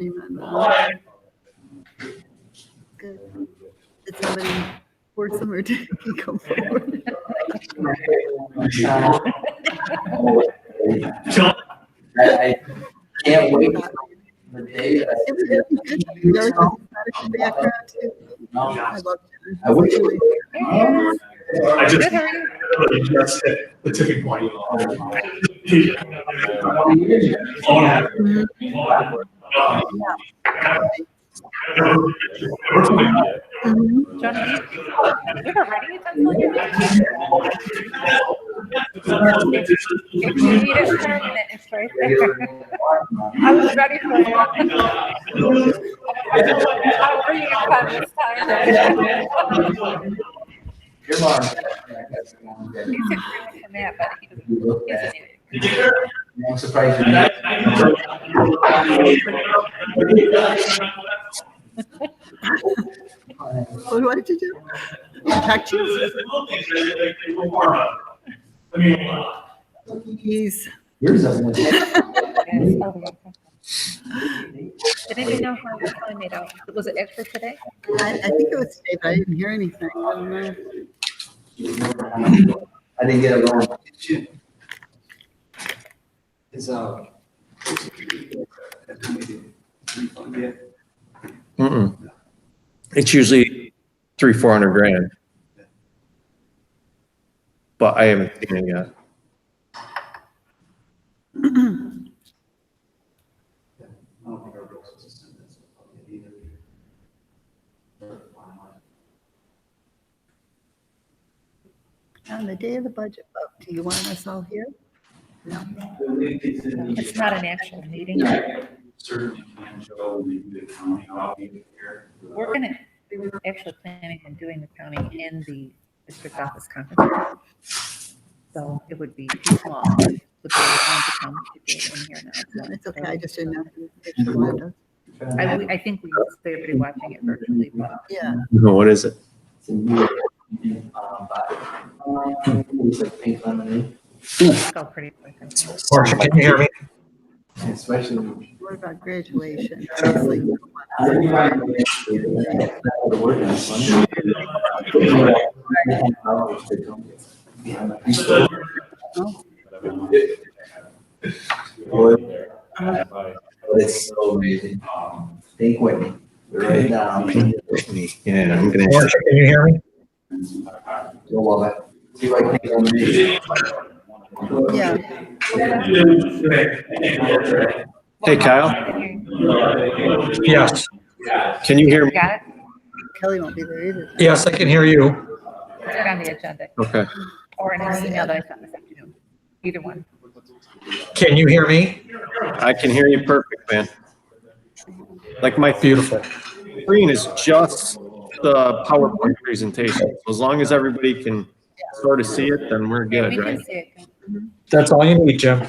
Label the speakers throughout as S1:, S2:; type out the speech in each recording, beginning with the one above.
S1: Good. Did somebody force them or did he come forward?
S2: I can't wait for the day that
S1: I love
S2: I wish
S3: I just just hit the tipping point.
S4: John, do you have a writing utensil in your hand? If you need it for a minute, it's right there. I was ready for it. I'll bring you a pen this time.
S2: your mom.
S4: He's agreeing with Matt, but he doesn't need it.
S2: I'm surprised
S1: What did you do? Protect you? He's.
S2: yours.
S4: Did anybody know how the time made out? Was it extra today?
S1: I think it was today, but I didn't hear anything. I don't know.
S2: I didn't get it wrong.
S5: Is
S6: It's usually 300-400 grand, but I haven't seen it yet.
S1: On the day of the budget vote, do you want us all here? No.
S4: It's not an actual meeting.
S3: Certainly can show the county how we here.
S4: We're actually planning on doing the county and the district office conference. So it would be too small. Would be able to come to do it in here now.
S1: No, it's okay. I just didn't know if you wanted us.
S4: I think we would say everybody watching it virtually, but
S1: Yeah.
S6: What is it?
S2: It's like pink lemonade.
S4: it's all pretty quick.
S5: Marcia, can you hear me?
S2: Especially.
S1: What about graduation? Seriously.
S2: It's so amazing. Think with me. Right now.
S6: Yeah, I'm gonna.
S5: Marcia, can you hear me?
S2: You'll love it. See if I can lemonade.
S1: Yeah.
S6: Hey, Kyle,
S5: Yes.
S6: can you hear me?
S4: Got it?
S1: Kelly won't be there either.
S5: Yes, I can hear you.
S4: Put it on the agenda
S6: Okay.
S4: or in an email that I sent this afternoon. Either one.
S5: Can you hear me?
S6: I can hear you perfect, man. Like my
S5: Beautiful.
S6: screen is just the PowerPoint presentation. So as long as everybody can sort of see it, then we're
S4: We
S6: good,
S4: can
S6: right?
S4: see it.
S5: That's all you need, Jim.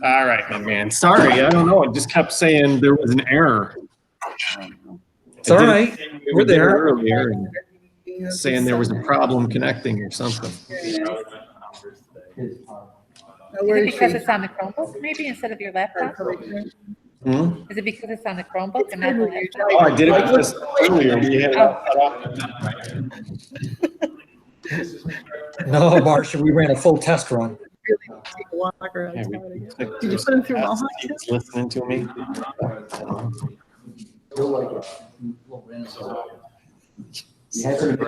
S6: All right, my man. Sorry, I don't know. It just kept saying there was an error.
S5: It's all right. We're there.
S6: Earlier, and saying there was a problem connecting or something.
S1: No,
S4: Is
S1: where
S4: it
S1: is
S4: because
S1: she?
S4: it's on the Chromebook maybe instead of your laptop?
S6: Hmm?
S4: Is it because it's on the Chromebook and not the laptop?
S6: Oh, I did it just earlier. We had it
S4: Oh.
S6: cut off.
S5: No, Marcia, we ran a full test run.
S1: Really take a walk around
S6: Yeah,
S1: town
S6: we-
S1: again. Did you put him through Mohawk too?
S6: He's listening to me.
S2: You had some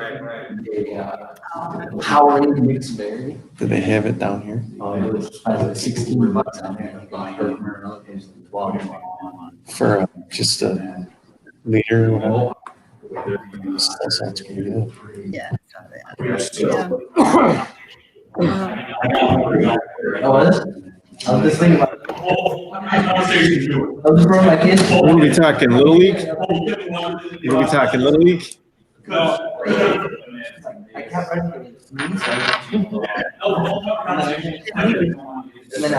S2: Howard mixed berry.
S6: Do they have it down here?
S2: It was like 16 bucks on there.
S6: For just a liter or whatever? Still sounds pretty good.
S1: Yeah, it's not bad. Yeah.
S2: Oh, is it? I was just thinking about it. I was just bringing my kids.
S6: What are we talking, Little League? What are we talking, Little League?
S2: I kept writing it. And then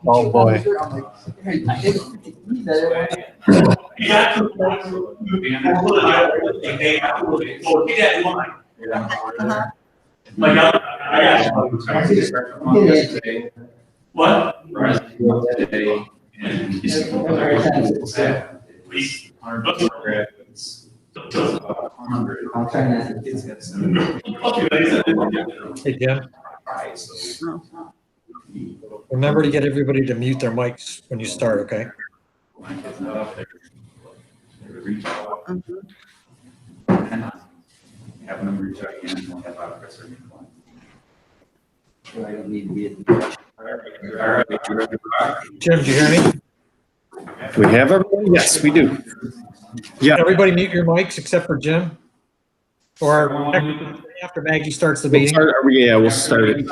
S6: Oh, boy.
S3: Like, I what?
S2: Today, and he's at least 100 graduates. So about 100. I'll try not to kids get some.
S5: Hey, Jim,
S1: Oh.
S5: remember to get everybody to mute their mics when you start, okay?
S2: Reach out.
S1: Mhm.
S2: Have them reach out again, we'll have out press release. I don't need to be at
S5: Jim, do you hear me?
S6: We have everybody? Yes, we do. Yeah.
S5: Everybody mute your mics except for Jim? Or after Maggie starts the meeting?
S6: Yeah, we'll start it.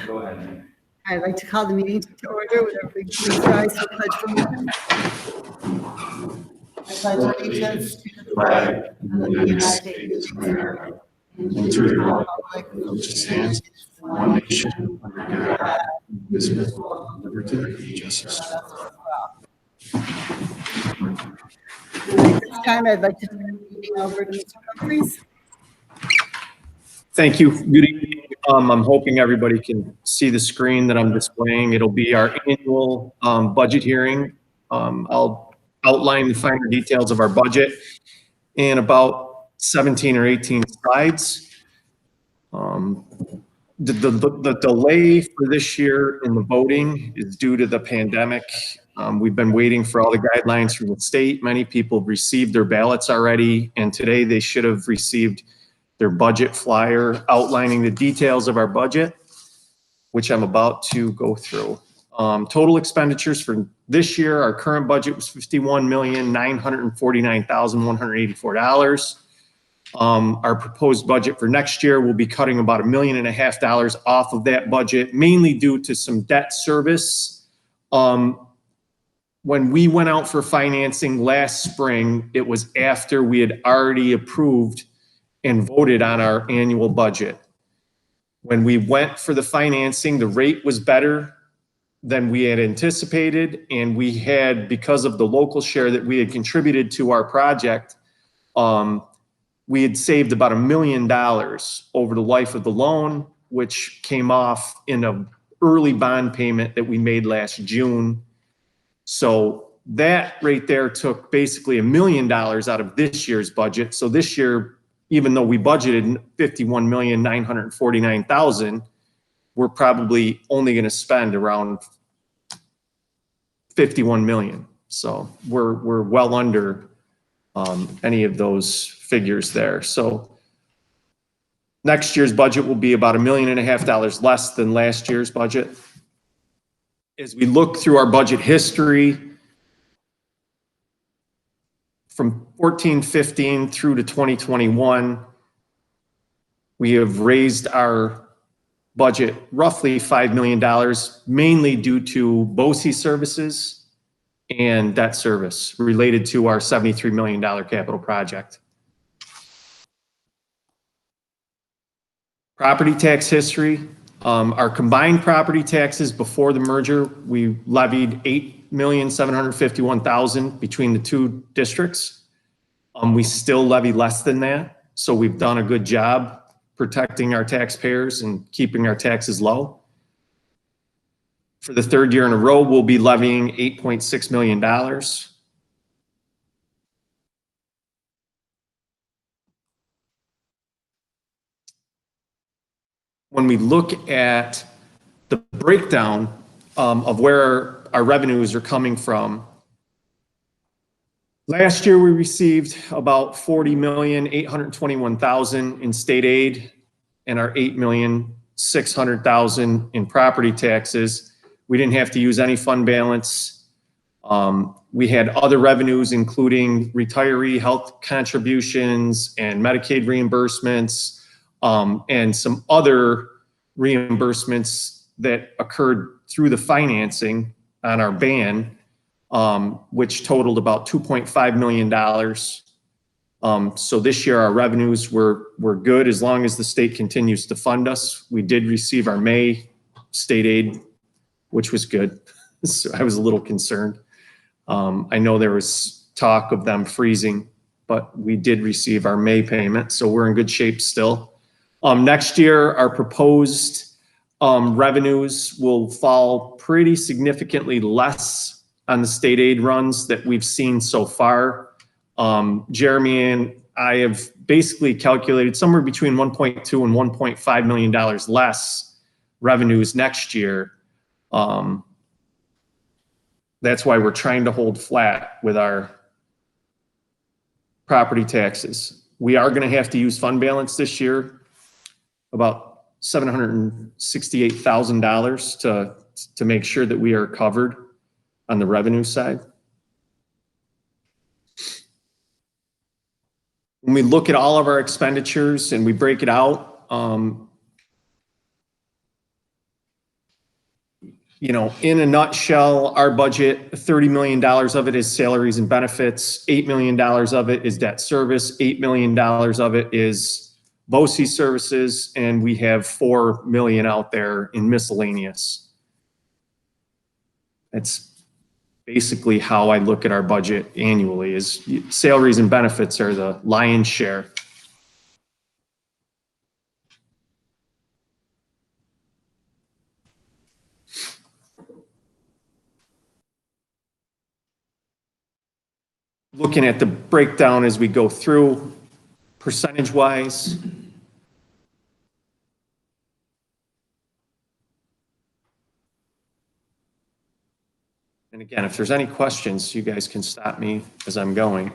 S2: Go ahead.
S1: I'd like to call the meeting to order. Would everybody please rise for pledge for allegiance? I pledge allegiance to the flag of the United States of America and to the republic which stands one nation under God, indivisible, with liberty and justice for all. At this time, I'd like to turn the meeting over to Mr. Humphries.
S6: Thank you. Good evening. I'm hoping everybody can see the screen that I'm displaying. It'll be our annual budget hearing. I'll outline the finer details of our budget in about 17 or 18 slides. The delay for this year in the voting is due to the pandemic. We've been waiting for all the guidelines from the state. Many people have received their ballots already, and today they should have received their budget flyer outlining the details of our budget, which I'm about to go through. Total expenditures for this year, our current budget was $51,949,184. Our proposed budget for next year will be cutting about $1.5 million off of that budget, mainly due to some debt service. When we went out for financing last spring, it was after we had already approved and voted on our annual budget. When we went for the financing, the rate was better than we had anticipated, and we had, because of the local share that we had contributed to our project, we had saved about $1 million over the life of the loan, which came off in an early bond payment that we made last June. So that right there took basically $1 million out of this year's budget. So this year, even though we budgeted $51,949,000, we're probably only going to spend around $51 million. So we're well under any of those figures there. So next year's budget will be about $1.5 million less than last year's budget. As we look through our budget history, from 14-15 through to 2021, we have raised our budget roughly $5 million, mainly due to BOE services and debt service related to our $73 million capital project. Property tax history. Our combined property taxes before the merger, we levied $8,751,000 between the two districts. We still levy less than that, so we've done a good job protecting our taxpayers and keeping our taxes low. For the third year in a row, we'll be levying $8.6 million. When we look at the breakdown of where our revenues are coming from, last year we received about $40,821,000 in state aid and our $8,600,000 in property taxes. We didn't have to use any fund balance. We had other revenues, including retiree health contributions and Medicaid reimbursements, and some other reimbursements that occurred through the financing on our ban, which totaled about $2.5 million. So this year our revenues were good as long as the state continues to fund us. We did receive our May state aid, which was good. So I was a little concerned. I know there was talk of them freezing, but we did receive our May payment, so we're in good shape still. Next year, our proposed revenues will fall pretty significantly less on the state aid runs that we've seen so far. Jeremy and I have basically calculated somewhere between 1.2 and $1.5 million less revenues next year. That's why we're trying to hold flat with our property taxes. We are going to have to use fund balance this year, about $768,000 to make sure that we are covered on the revenue side. When we look at all of our expenditures and we break it out, you know, in a nutshell, our budget, $30 million of it is salaries and benefits, $8 million of it is debt service, $8 million of it is BOE services, and we have $4 million out there in miscellaneous. That's basically how I look at our budget annually, is salaries and benefits are the lion's share. Looking at the breakdown as we go through, percentage-wise. And again, if there's any questions, you guys can stop me as I'm going.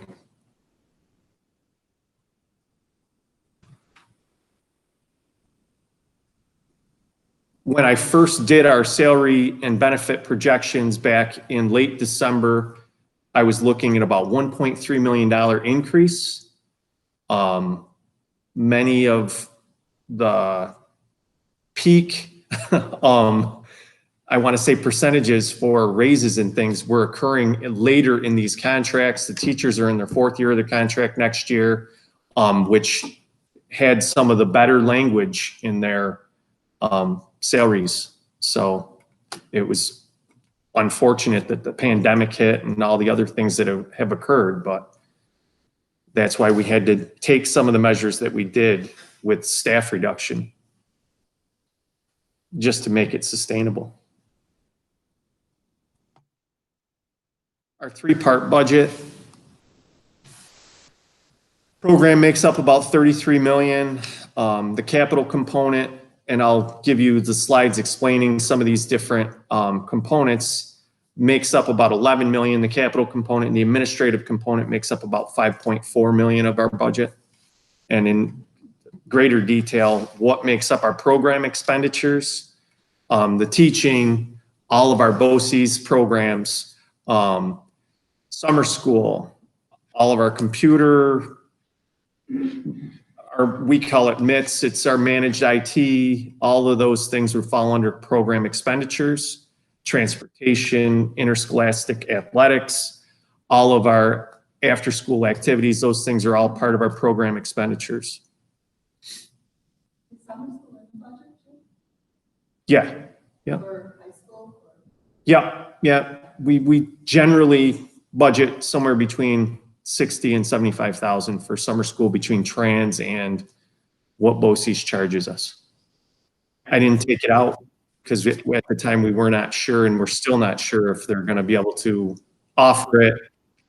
S6: When I first did our salary and benefit projections back in late December, I was looking at about $1.3 million increase. Many of the peak, I want to say percentages for raises and things were occurring later in these contracts. The teachers are in their 4th year of their contract next year, which had some of the better language in their salaries. So it was unfortunate that the pandemic hit and all the other things that have occurred, but that's why we had to take some of the measures that we did with staff reduction just to make it sustainable. Our 3-part budget program makes up about $33 million. The capital component, and I'll give you the slides explaining some of these different components, makes up about $11 million. The capital component and the administrative component makes up about $5.4 million of our budget. And in greater detail, what makes up our program expenditures, the teaching, all of our BOCES programs, summer school, all of our computer, we call it MITS, it's our managed IT, all of those things would fall under program expenditures, transportation, interscholastic athletics, all of our after-school activities, those things are all part of our program expenditures. Yeah, yeah. Yeah. We generally budget somewhere between 60 and 75,000 for summer school between trans and what BOCES charges us. I didn't take it out because at the time we were not sure, and we're still not sure if they're going to be able to offer it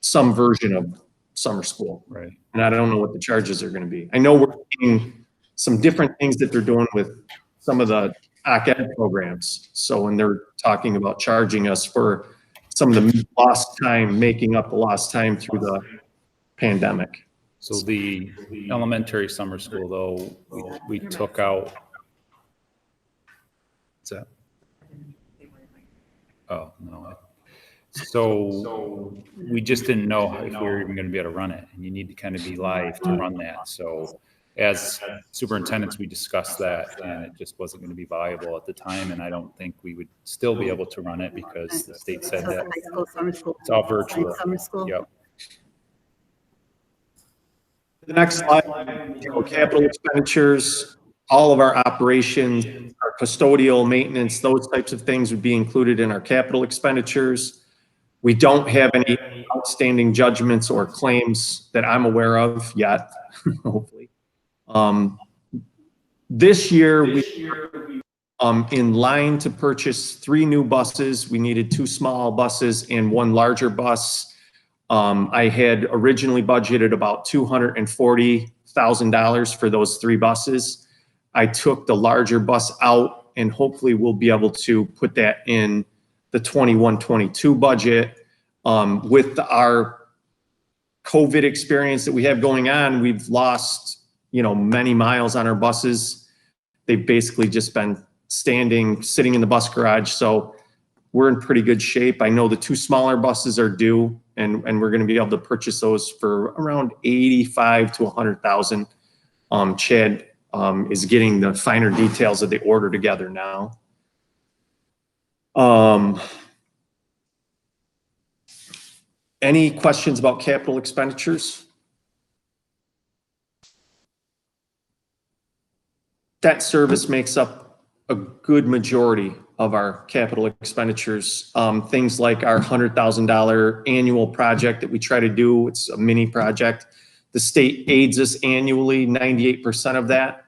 S6: some version of summer school.
S3: Right.
S6: And I don't know what the charges are going to be. I know we're seeing some different things that they're doing with some of the OC-Ed programs. So when they're talking about charging us for some of the lost time, making up the lost time through the pandemic.
S3: So the elementary summer school, though, we took out. What's that? Oh, no. So we just didn't know if we were even going to be able to run it, and you need to kind of be live to run that. So as superintendents, we discussed that, and it just wasn't going to be viable at the time, and I don't think we would still be able to run it because the state said that it's all virtual.
S7: Summer school.
S3: Yep.
S6: The next slide, capital expenditures, all of our operations, our custodial maintenance, those types of things would be included in our capital expenditures. We don't have any outstanding judgments or claims that I'm aware of yet, hopefully. This year, we in line to purchase 3 new buses. We needed 2 small buses and 1 larger bus. I had originally budgeted about $240,000 for those 3 buses. I took the larger bus out, and hopefully we'll be able to put that in the 21-22 budget. With our COVID experience that we have going on, we've lost, many miles on our buses. They've basically just been sitting in the bus garage. So we're in pretty good shape. I know the 2 smaller buses are due, and we're going to be able to purchase those for around 85 to 100,000. Chad is getting the finer details of the order together now. Any questions about capital expenditures? Debt service makes up a good majority of our capital expenditures. Things like our $100,000 annual project that we try to do. It's a mini project. The state aids us annually, 98% of that.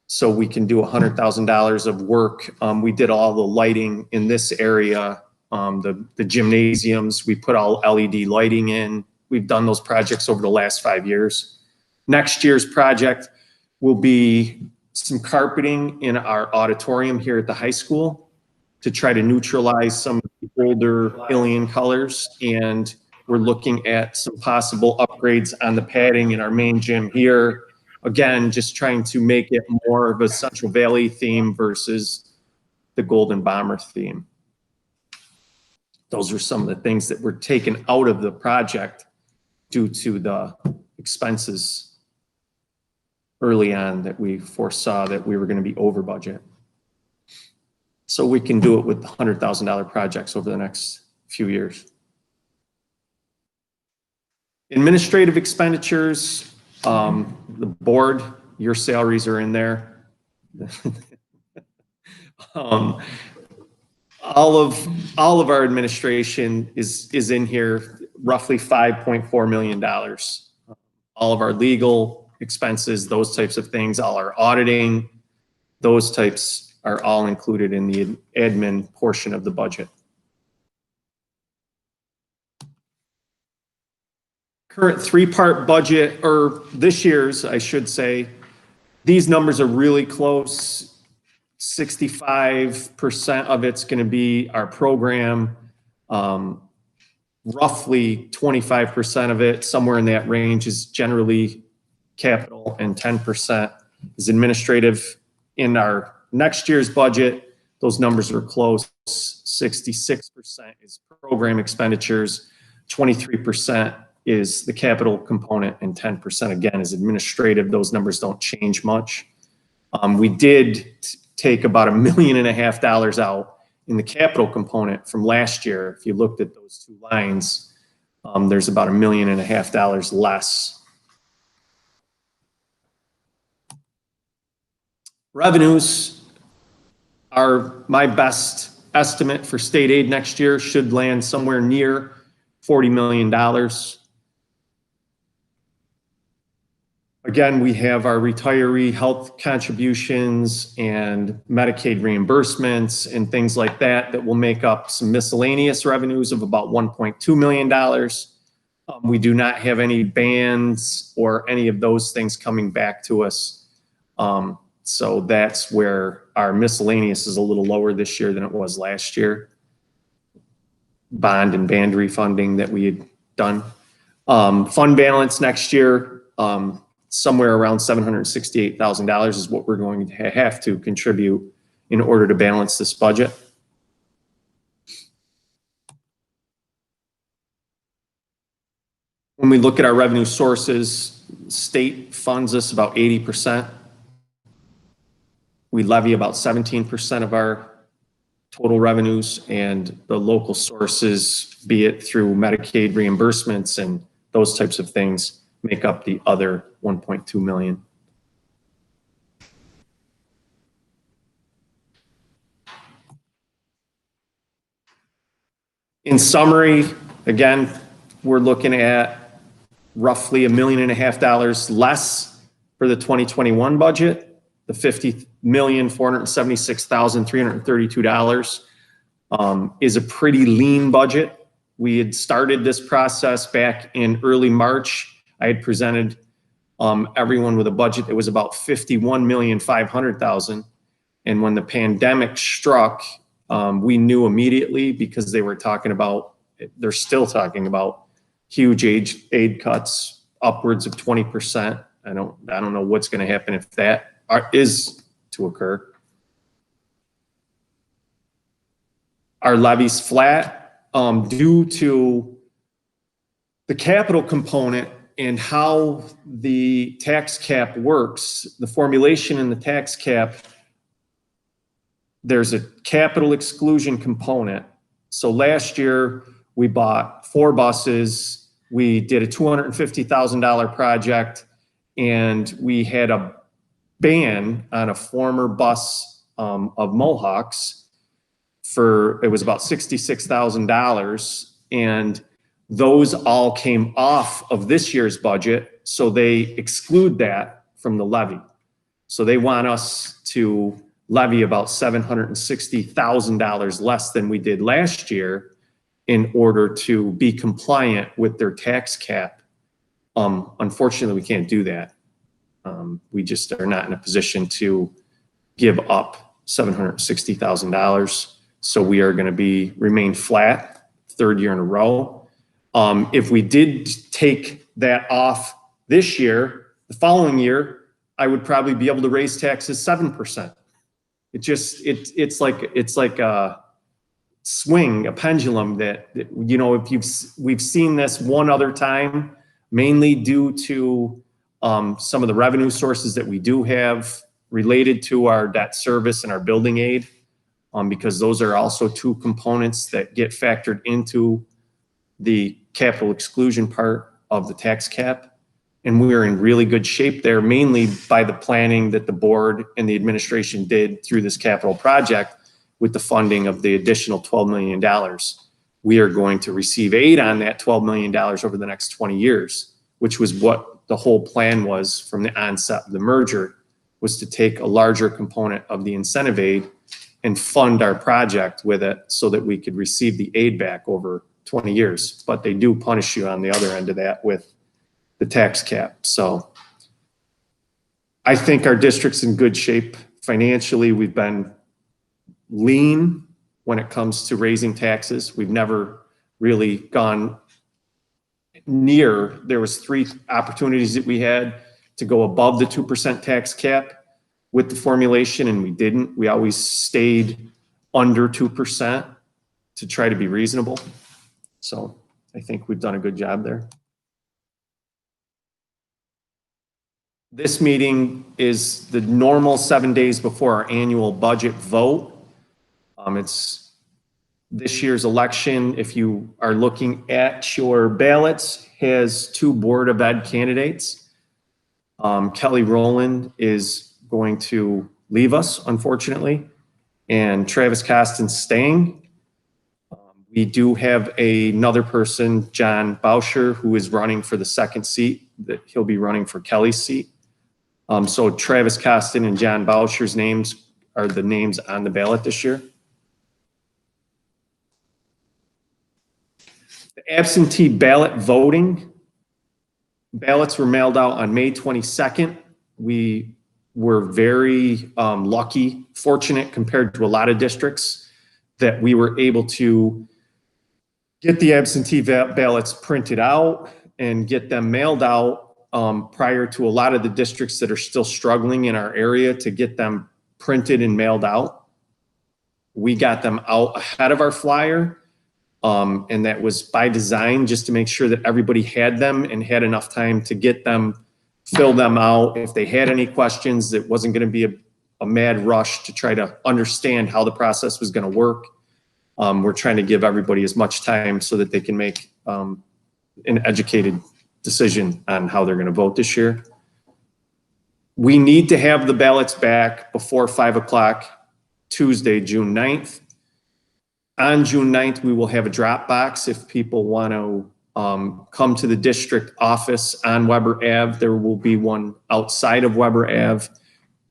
S6: So we can do $100,000 of work. We did all the lighting in this area, the gymnasiums. We put all LED lighting in. We've done those projects over the last 5 years. Next year's project will be some carpeting in our auditorium here at the high school to try to neutralize some of the older alien colors. And we're looking at some possible upgrades on the padding in our main gym here. Again, just trying to make it more of a Central Valley theme versus the Golden Bomber theme. Those are some of the things that were taken out of the project due to the expenses early on that we foresaw that we were going to be over budget. So we can do it with $100,000 projects over the next few years. Administrative expenditures, the board, your salaries are in there. All of our administration is in here, roughly $5.4 million. All of our legal expenses, those types of things, all our auditing, those types are all included in the admin portion of the budget. Current 3-part budget, or this year's, I should say, these numbers are really close. 65% of it's going to be our program. Roughly 25% of it, somewhere in that range, is generally capital, and 10% is administrative. In our next year's budget, those numbers are close. 66% is program expenditures, 23% is the capital component, and 10% again is administrative. Those numbers don't change much. We did take about $1.5 million out in the capital component from last year. If you looked at those 2 lines, there's about $1.5 million less. Revenues are my best estimate for state aid next year, should land somewhere near $40 million. Again, we have our retiree health contributions and Medicaid reimbursements and things like that that will make up some miscellaneous revenues of about $1.2 million. We do not have any bans or any of those things coming back to us. So that's where our miscellaneous is a little lower this year than it was last year. Bond and band refunding that we had done. Fund balance next year, somewhere around $768,000 is what we're going to have to contribute in order to balance this budget. When we look at our revenue sources, state funds us about 80%. We levy about 17% of our total revenues, and the local sources, be it through Medicaid reimbursements and those types of things, make up the other $1.2 million. In summary, again, we're looking at roughly $1.5 million less for the 2021 budget. The $50,476,332 is a pretty lean budget. We had started this process back in early March. I had presented everyone with a budget that was about $51,500,000. And when the pandemic struck, we knew immediately, because they were talking about, they're still talking about huge aid cuts, upwards of 20%. I don't know what's going to happen if that is to occur. Our levy's flat due to the capital component and how the tax cap works. The formulation in the tax cap, there's a capital exclusion component. So last year we bought 4 buses. We did a $250,000 project, and we had a ban on a former bus of Mohawks it was about $66,000. And those all came off of this year's budget. So they exclude that from the levy. So they want us to levy about $760,000 less than we did last year in order to be compliant with their tax cap. Unfortunately, we can't do that. We just are not in a position to give up $760,000. So we are going to remain flat, 3rd year in a row. If we did take that off this year, the following year, I would probably be able to raise taxes 7%. It's like a swing, a pendulum that you know, we've seen this one other time, mainly due to some of the revenue sources that we do have related to our debt service and our building aid, because those are also 2 components that get factored into the capital exclusion part of the tax cap. And we are in really good shape there, mainly by the planning that the board and the administration did through this capital project with the funding of the additional $12 million. We are going to receive aid on that $12 million over the next 20 years, which was what the whole plan was from the onset of the merger, was to take a larger component of the incentive aid and fund our project with it so that we could receive the aid back over 20 years. But they do punish you on the other end of that with the tax cap. So I think our district's in good shape financially. We've been lean when it comes to raising taxes. We've never really gone near. There was 3 opportunities that we had to go above the 2% tax cap with the formulation, and we didn't. We always stayed under 2% to try to be reasonable. So I think we've done a good job there. This meeting is the normal 7 days before our annual budget vote. It's this year's election, if you are looking at your ballots, has 2 Board of Ed candidates. Kelly Rowland is going to leave us, unfortunately, and Travis Costin's staying. We do have another person, John Bauscher, who is running for the 2nd seat, that he'll be running for Kelly's seat. So Travis Costin and John Bauscher's names are the names on the ballot this year. The absentee ballot voting, ballots were mailed out on May 22nd. We were very lucky, fortunate compared to a lot of districts, that we were able to get the absentee ballots printed out and get them mailed out prior to a lot of the districts that are still struggling in our area to get them printed and mailed out. We got them out ahead of our flyer, and that was by design, just to make sure that everybody had them and had enough time to get them, fill them out. If they had any questions, it wasn't going to be a mad rush to try to understand how the process was going to work. We're trying to give everybody as much time so that they can make an educated decision on how they're going to vote this year. We need to have the ballots back before 5 o'clock Tuesday, June 9th. On June 9th, we will have a drop box if people want to come to the district office on Weber Ave. There will be one outside of Weber Ave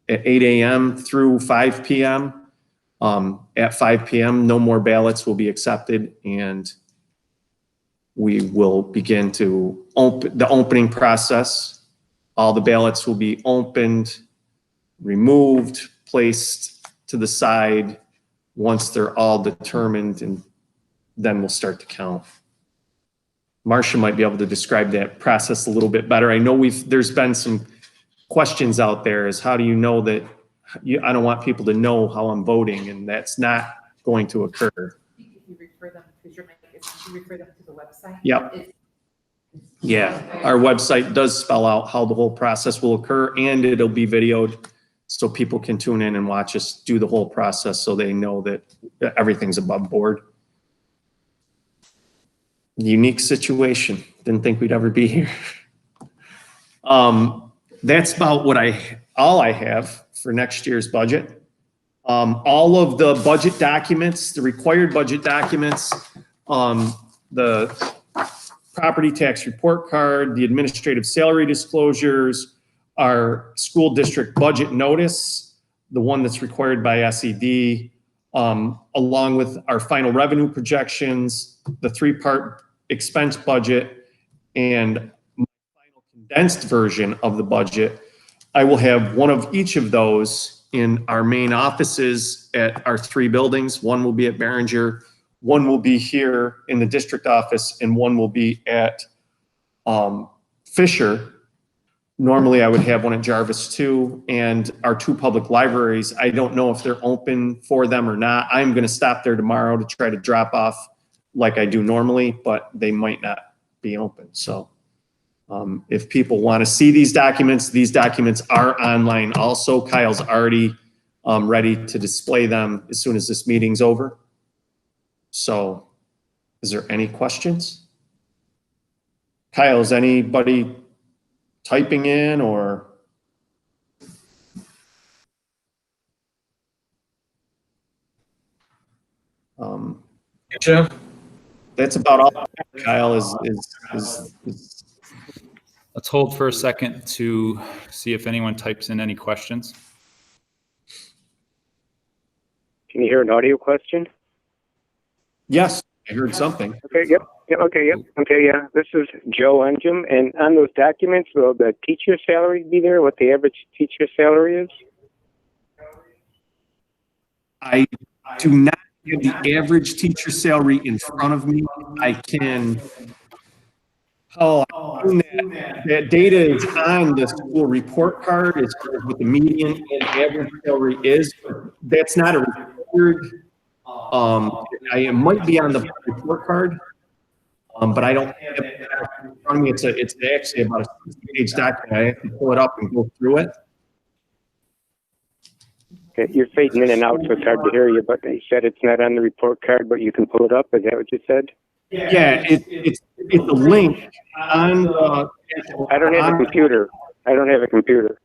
S6: at 8 a.m. through 5 p.m. At 5 p.m., no more ballots will be accepted, and we will begin to open the opening process. All the ballots will be opened, removed, placed to the side once they're all determined, and then we'll start to count. Marcia might be able to describe that process a little bit better. I know there's been some questions out there as how do you know that I don't want people to know how I'm voting, and that's not going to occur.
S4: If you refer them, because your mic is, you refer them to the website.
S6: Yep. Yeah, our website does spell out how the whole process will occur, and it'll be videoed so people can tune in and watch us do the whole process so they know that everything's above board. Unique situation. Didn't think we'd ever be here. That's about all I have for next year's budget. All of the budget documents, the required budget documents, the property tax report card, the administrative salary disclosures, our school district budget notice, the one that's required by SED, along with our final revenue projections, the 3-part expense budget, and my final condensed version of the budget. I will have one of each of those in our main offices at our 3 buildings. One will be at Behringer, one will be here in the district office, and one will be at Fisher. Normally I would have one at Jarvis too, and our 2 public libraries. I don't know if they're open for them or not. I'm going to stop there tomorrow to try to drop off like I do normally, but they might not be open. So if people want to see these documents are online also. Kyle's already ready to display them as soon as this meeting's over. So is there any questions? Kyle, is anybody typing in or?
S5: Jim?
S6: That's about all, Kyle, is
S3: Let's hold for a second to see if anyone types in any questions.
S7: Can you hear an audio question?
S6: yes, I heard something.
S7: Okay, yep. Okay, yeah. This is Joe Engem, and on those documents, will the teacher salary be there, what the average teacher salary is?
S6: I do not have the average teacher salary in front of me. I can, that data is on the school report card as far as what the median and average salary is. That's not a required, it might be on the report card, but I don't have it in front of me. It's actually about a 60-page document. I have to pull it up and go through it.
S7: Okay, you're fading in and out, so it's hard to hear you, but you said it's not on the report card, but you can pull it up. Is that what you said?
S6: Yeah, it's a link on the.
S7: I don't have a computer. Because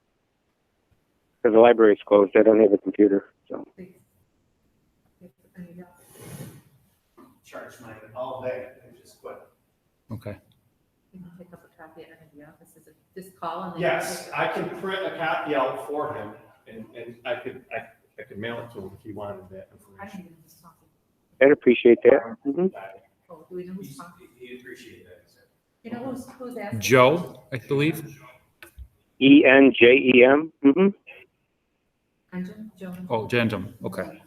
S7: the library's closed. I don't have a computer, so.
S6: Charge mine all day. I just quit.
S3: Okay.
S4: You can pick up a copy at any of the offices, just call and then.
S6: Yes, I can print a copy out for him, and I could mail it to him if he wanted that
S4: I
S6: information.
S4: can give him this copy.
S7: I'd appreciate that. Mm-hmm.
S4: Oh, do we know who's talking?
S6: He'd appreciate that.
S4: You know who's asking?
S3: Joe, I believe.
S7: ENJEM. Mm-hmm.
S4: Engine, Joe.
S3: Oh, Gentleman. Okay.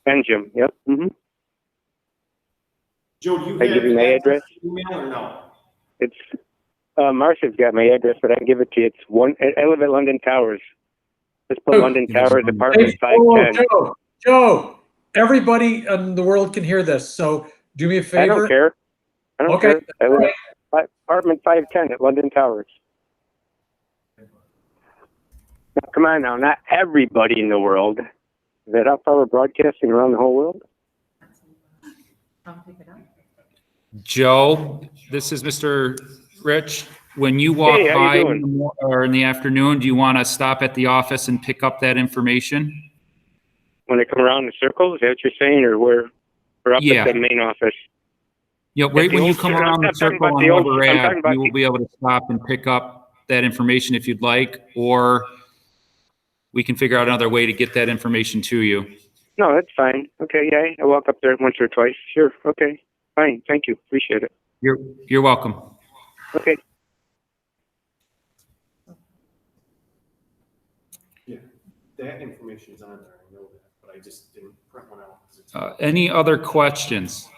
S7: Engem. Yep. Mm-hmm.
S6: Joe, do you
S7: I give you my address?
S6: Email or no?
S7: It's Marcia's got my address, but I can give it to you. I live at London Towers. Just put London Towers, apartment 510.
S5: Joe, everybody in the world can hear this, so do me a favor.
S7: I don't care.
S5: Okay.
S7: I live at apartment 510 at London Towers. Now, come on now, not everybody in the world. Is that how far we're broadcasting around the whole world?
S4: Pick it up.
S3: Joe, this is Mr. Rich. When you walk
S7: Hey, how
S3: by
S7: you doing?
S3: or in the afternoon, do you want to stop at the office and pick up that information?
S7: When I come around in circles, is that what you're saying, or where or up
S3: Yeah.
S7: at the main office?
S3: Yeah, right when you come
S7: I'm
S3: around the
S7: not talking
S3: circle
S7: about
S3: on
S7: the old-
S3: where
S7: I'm
S3: we're
S7: talking
S3: at,
S7: about
S3: you will be able to stop and pick up that information if you'd like, or we can figure out another way to get that information to you.
S7: No, that's fine. Okay, yeah, I walk up there once or twice. Sure. Okay, fine. Thank you. Appreciate it.
S3: You're welcome.
S7: Okay.
S6: That information is on there, I know that, but I just didn't print one out. 'cause it's-
S3: Any other questions?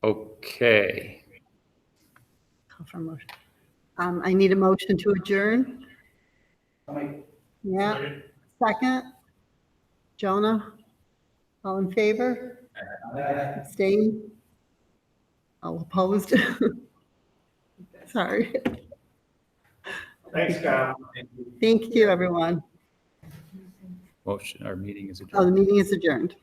S3: Okay.
S8: Call for a motion. I need a motion to adjourn. Yeah, second. Jonah, all in favor? Abstain? All opposed? Sorry.
S6: Thanks, Kyle.
S8: Thank you, everyone.
S3: Motion, our meeting is
S8: Oh, the
S3: adjourned.
S8: meeting is adjourned.